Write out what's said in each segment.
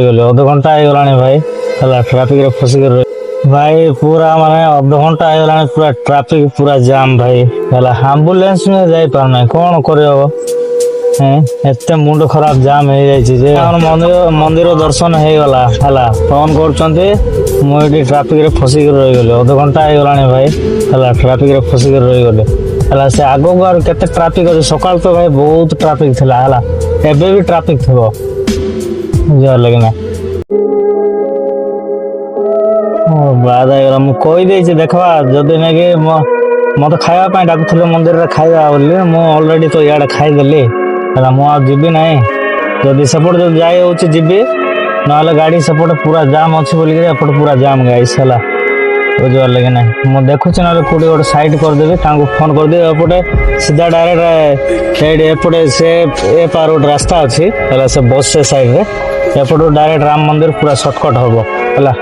ଅଧ ଘଣ୍ଟା ହେଇଗଲାଣି ଭାଇ ହେଲା ଟ୍ରାଫିକରେ ଫସିକି ଭାଇ ପୁରା ମାନେ ଅଧ ଘଣ୍ଟା ହେଇଗଲାଣି ପୁରା ଟ୍ରାଫିକ ପୁରା ଜାମ୍ ଭାଇ ହେଲା ଆମ୍ବୁଲାନ୍ସ ଯାଇପାରୁନାହିଁ କଣ କରିହବ ଏତେ ମୁଣ୍ଡ ଖରାପ ଜାମ୍ ହେଇଯାଇଛି ଯେ ମନ୍ଦିର ଦର୍ଶନ ହେଇଗଲା ହେଲା ଫୋନ କରୁଛନ୍ତି ମୁଁ ଏଠି ଟ୍ରାଫିକରେ ଫସିକି ରହିଗଲି ଅଧଘଣ୍ଟା ହେଇଗଲାଣି ଭାଇ ହେଲା ଟ୍ରାଫିକରେ ଫସିକି ରହିଗଲି ହେଲା ସେ ଆଗକୁ ଆଉ କେତେ ଟ୍ରାଫିକ ଅଛି ସକାଳୁ ତ ଭାଇ ବହୁତ ଟ୍ରାଫିକ ଥିଲା ହେଲା ଏବେ ବି ଟ୍ରାଫିକ ଥିବ ବୁଝିପାରିଲେ କି ନା ବାଦ ହେଇଗଲା ମୁଁ କହିଦେଇଛି ଦେଖବା ଯଦି ନାଇକି ମତେ ଖାଇବା ପାଇଁ ଡାକୁଥିଲେ ମନ୍ଦିରରେ ଖାଇବା ବୋଲି ମୁଁ ଅଲରେଡି ତ ଇଆଡେ ଖାଇଦେଲି ହେଲା ମୁଁ ଆଉ ଯିବି ନାହିଁ ଯଦି ସେପଟେ ଯଦି ଯାଇ ହଉଛି ଯିବି ନହେଲେ ଗାଡି ସେପଟେ ପୁରା ଜାମ୍ ଅଛି ବୋଲିକି ଏପଟେ ପୁରା ଜାମ୍ ଗାଇସ୍ ହେଲା ବୁଝିପାରିଲେ କି ନାହିଁ ମୁଁ ଦେଖୁଛି ନହେଲେ କୋଉଠି ଗୋଟେ ସାଇଡ୍ କରିଦେବି ତାଙ୍କୁ ଫୋନ କରିଦେବି ଏପଟେ ସିଧା ଡାଇରେକ୍ଟ ସେଇଠି ଏପଟେ ସେ ଏ ପାର ଗୋଟେ ରାସ୍ତା ଅଛି ହେଲା ସେ ବସ୍ ସେ ସାଇଡରେ ଏପଟୁ ଡାଇରେକ୍ଟ ରାମ ମନ୍ଦିର ପୁରା ସର୍ଟକଟ୍ ହବ ହେଲା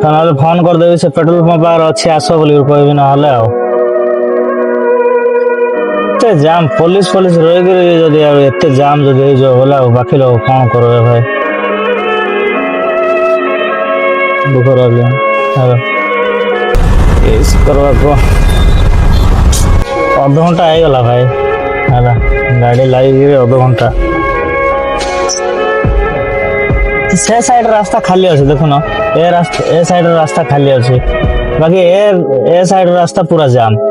ନହେଲେ ଫୋନ କରିଦେବି ସେ ପେଟ୍ରୋଲ ପମ୍ପ ପାଖରେ ଅଛି ଆସ ବୋଲି କହିବି ନହେଲେ ଆଉ ଏତେ ଜାମ୍ ପୋଲିସ ରହିକିରି ଯଦି ଆଉ ଏତେ ଜାମ୍ ଯଦି ହେଇଯିବ ବୋଲେ ଆଉ ବାକି ଲୋକ କଣ କରିବେ ଭାଇ ଦୁଃଖ ରହିଲେ କରିବାକୁ ଅଧଘଣ୍ଟା ହେଇଗଲା ଭାଇ ହେଲା ଗାଡି ଲାଗିକିରି ଅଧଘଣ୍ଟା ସେ ସାଇଡ ରାସ୍ତା ଖାଲି ଅଛି ଦେଖୁନ ଏ ସାଇଡ ରାସ୍ତା ଖାଲି ଅଛି ବାକି ଏ ସାଇଡ ରାସ୍ତା ପୁରା ଜାମ୍